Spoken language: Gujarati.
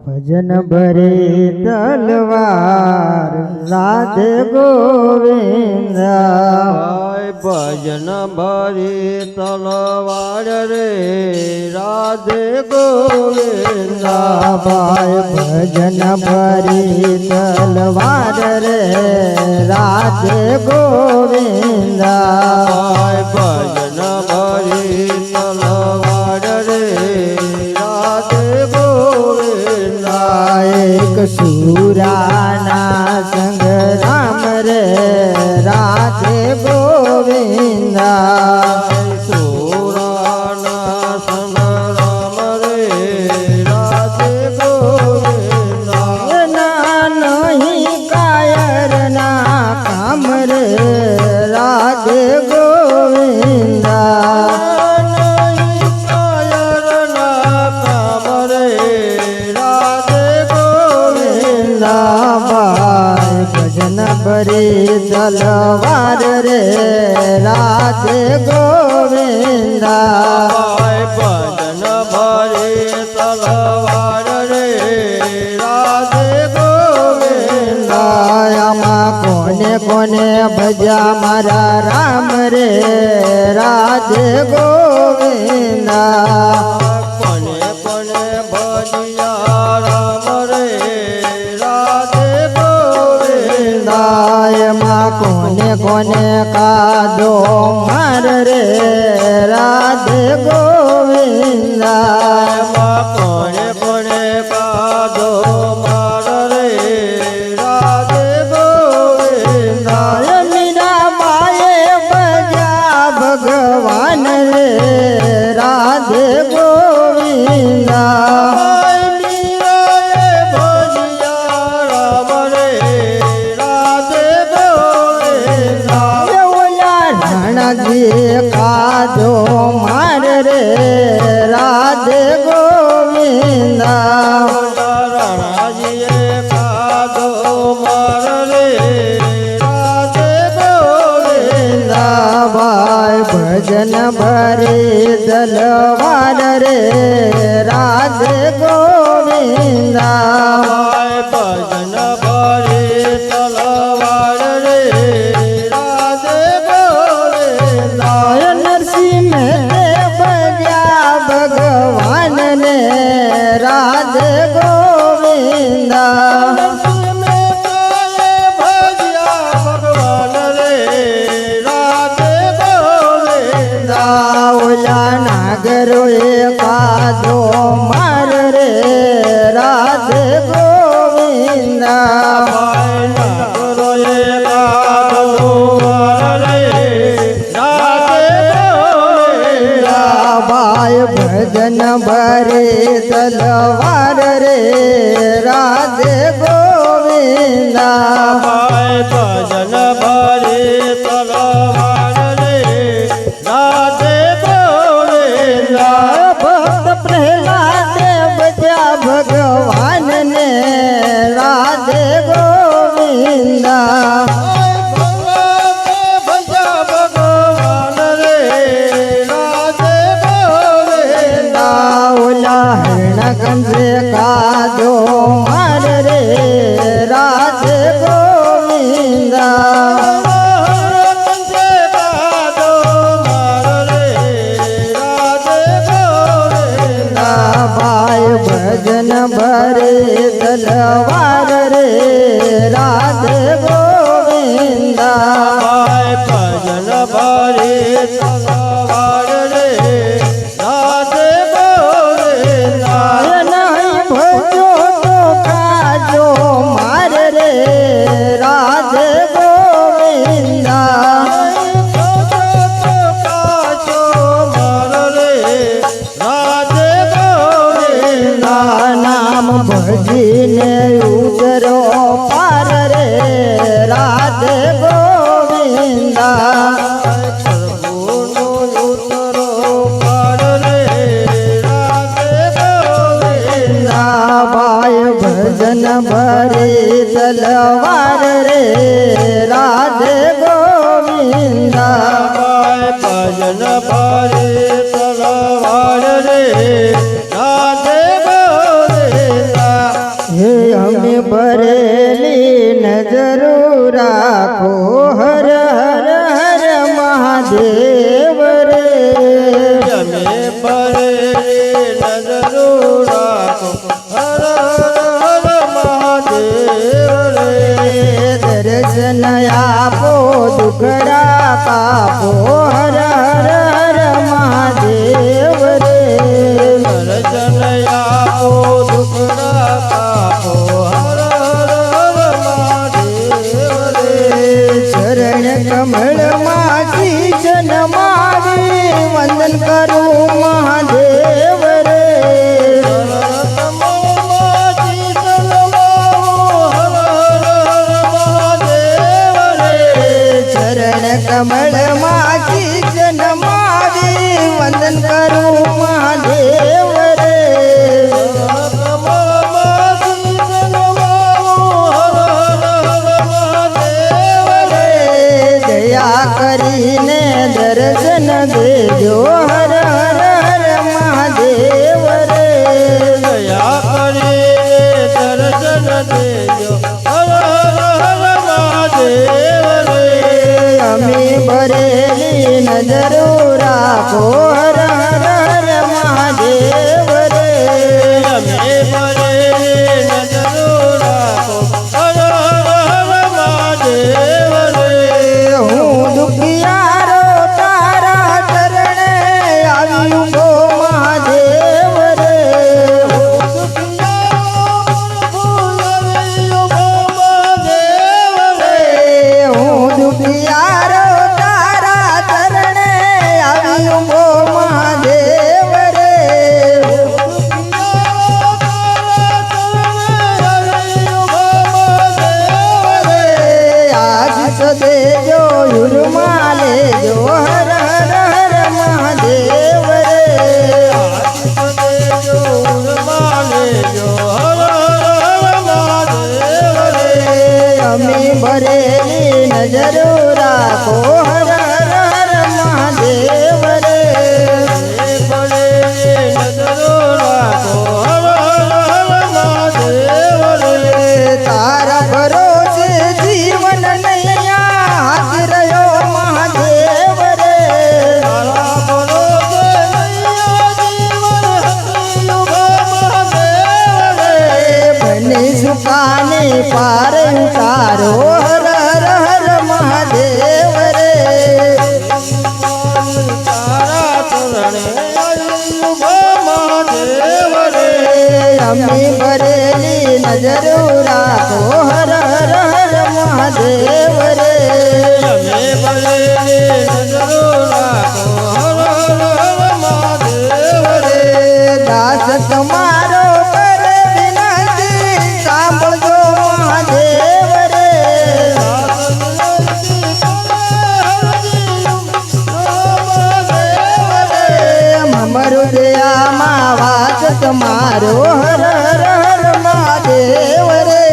ભજન ભરી તલવાર રાધે ગોવિંદ ભજન ભરી તલવાર રે રાધે ગોવિંદ ભાઈ ભજન ભરી તલવાર રે રાધે ગોવિંદ ભજન ભરી તલવાર રે રાધે ગોવિંદ એક સુરાના સંગ્રામ રે રાધે ગોવિંદ સુરાના સંગ્રામ રે રાધે ગોવિંદ નહીં કાયરના કામ રે રાધે ગોવિંદ ભજન ભરી તલવાર રે રાધે ગોવિંદ ભજન ભરી તલવાર રે રાધે ગોવિંદ આમાં કોને કોને ભજા મારા રામ રે રાધે ગોવિંદ કોને કોને ભજિયા રામ રે રાધે ગોવિંદ એમાં કોને કોને કાદો માર રે રાધે ગોવિંદ કોને કોને કાદો માર રે રાધે ગોવિંદ મીરા માએ ભજા ભગવાન રે રાધે ગોવિંદ કાદો માર રે રાધે ગોવિંદ રણાજીએ કાદો માર રે રાધે ગોવિંદ ભાઈ ભજન ભરી તલવાર રે રાધે ગોવિંદ ભજન ભરી તલવાર રે રાધે ગોવિંદ નરસિંહ ભજ્યા ભગવાન ને રાધે ગોવિંદ ઓલા નાગરો કાદો માર રે રાધે ગોવિંદ ભાઈ ભજન ભરે તલવાર રે રાધે ગોવિંદ ભજન ભરે તલવાર રે રાધે ગોવિંદ ભક્ત પ્રહલાદ બજા ભગવાન ને રાધે ગોવિંદ ગંજે કાદો માર રે રાધે ગોવિંદ ભાઈ ભજન ભરે તલવાર રે રાધે ગોવિંદ ભજન ભરે તલવાર રે રાધે ગોવિંદ ભજો તો કાજો માર રે રાધે ગોવિંદ નામ ભજીને ઉતરો પાર રે રાધે ગોવિંદ ભાઈ ભજન ભરી તલવાર રે રાધે ગોવિંદ ભજન ભરી તલવાર રે રાધે ગોવિંદ ભરેલી નજરો રાખો હર હર હર મહાદેવ રે અમે ભરેલી નજરો રાખો હર હર મહાદેવ રે દર્શન આપો દુખડા કાપો હર હર હર મહાદેવ રે દર્શન આપો દુખડા કાપો હર હર મહાદેવ રે શરણ કમળમાં શીશ નમાવી વંદન કરું મહાદેવ રે ચરણ કમળમાં શીશ નમાવી વંદન કરું મહાદેવ રે દયા કરીને દર્શન દેજો હર હર હર મહાદેવ રે દયા કરી દર્શન દેજો હર હર મહાદેવ રે અમે ભરેલી નજરો રાખો હર હર હર મહાદેવ રે અમે ભરેલી નજરો રાખો હર હર મહાદેવ રે હું દુખિયારો તારા ચરણે આવ્યું ગો મહાદેવ રે હું દુખિયારો તારા ચરણે આવ્યું ગો મહાદેવ રે આજ સદેજો યુરમા લેજો હર હર હર મહાદેવ રે અમે ભરેલી નજરો રાખો હર હર હર મહાદેવ રે તારા ભરોસે જીવન નૈયા હાથ રહ્યો મહાદેવ રે બને સુકાને પાર ઉતારો હર હર હર મહાદેવ રે અમે ભરેલી નજરો રાખો હર હર હર મહાદેવ રે દાસ તમારો પર વિનંતી સાંભળજો મહાદેવ રે મમરું દયામાં વાસ તમારો હર હર હર મહાદેવ રે